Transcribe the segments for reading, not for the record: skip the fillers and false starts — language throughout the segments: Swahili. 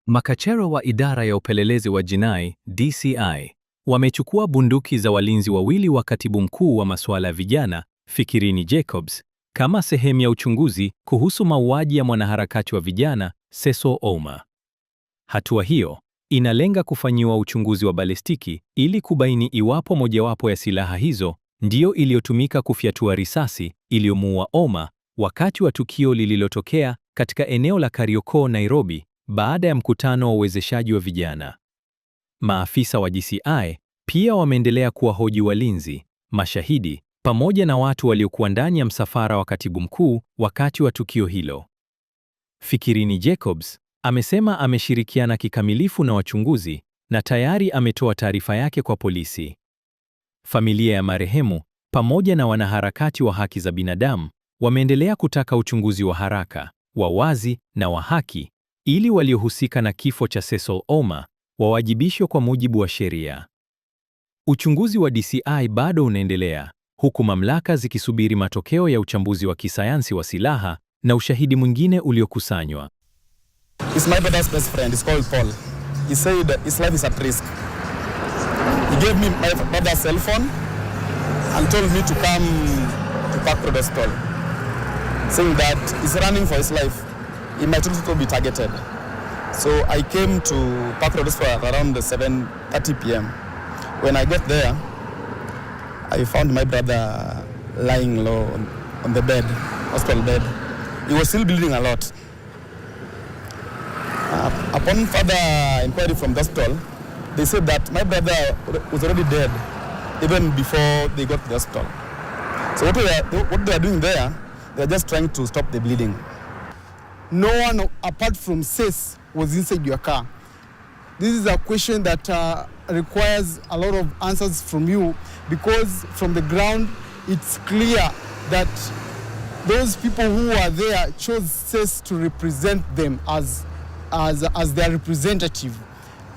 Makachero wa idara ya upelelezi wa jinai DCI wamechukua bunduki za walinzi wawili wa katibu mkuu wa masuala ya vijana Fikirini Jacobs kama sehemu ya uchunguzi kuhusu mauaji ya mwanaharakati wa vijana Cecil Ouma. Hatua hiyo inalenga kufanyiwa uchunguzi wa balistiki ili kubaini iwapo mojawapo ya silaha hizo ndiyo iliyotumika kufyatua risasi iliyomuua Ouma wakati wa tukio lililotokea katika eneo la Kariokoo, Nairobi, baada ya mkutano wa uwezeshaji wa vijana. Maafisa wa DCI pia wameendelea kuwahoji walinzi, mashahidi, pamoja na watu waliokuwa ndani ya msafara wa katibu mkuu wakati wa tukio hilo. Fikirini Jacobs amesema ameshirikiana kikamilifu na wachunguzi na tayari ametoa taarifa yake kwa polisi. Familia ya marehemu pamoja na wanaharakati wa haki za binadamu wameendelea kutaka uchunguzi wa haraka, wa wazi na wa haki ili waliohusika na kifo cha Cecil Ouma wawajibishwe kwa mujibu wa sheria. Uchunguzi wa DCI bado unaendelea, huku mamlaka zikisubiri matokeo ya uchambuzi wa kisayansi wa silaha na ushahidi mwingine uliokusanywa. He's my brother's best friend. He's called Paul. He said his life is at risk. He gave me my brother's cell phone and told me to come to Park Road Hospital, saying that he's running for his life. He might also be targeted. So I came to Park Road Hospital around 7:30 p.m. When I got there, I found my brother lying low on the bed, hospital bed. He was still bleeding a lot. Upon further inquiry from the hospital, they said that my brother was already dead even before they got to the hospital. So what they are doing there, they are just trying to stop the bleeding. No one apart from Cecil was inside your car. This is a question that requires a lot of answers from you, because from the ground it's clear that those people who are there chose Cecil to represent them as their representative,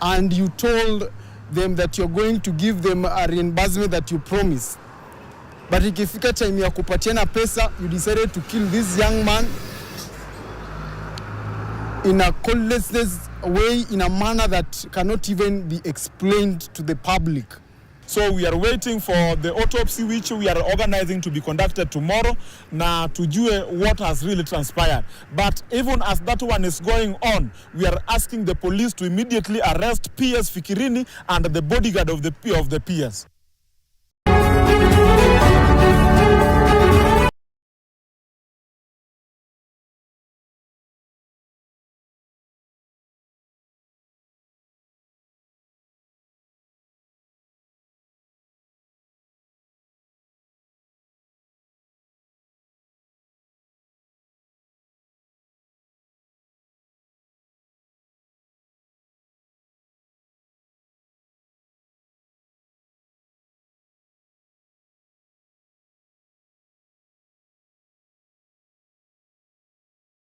and you told them that you're going to give them a reimbursement that you promised. But ikifika time ya kupatiana pesa, you decided to kill this young man in a causeless way, in a manner that cannot even be explained to the public. So we are waiting for the autopsy, which we are organizing to be conducted tomorrow, na tujue what has really transpired. But even as that one is going on, we are asking the police to immediately arrest PS Fikirini and the bodyguard of the PS.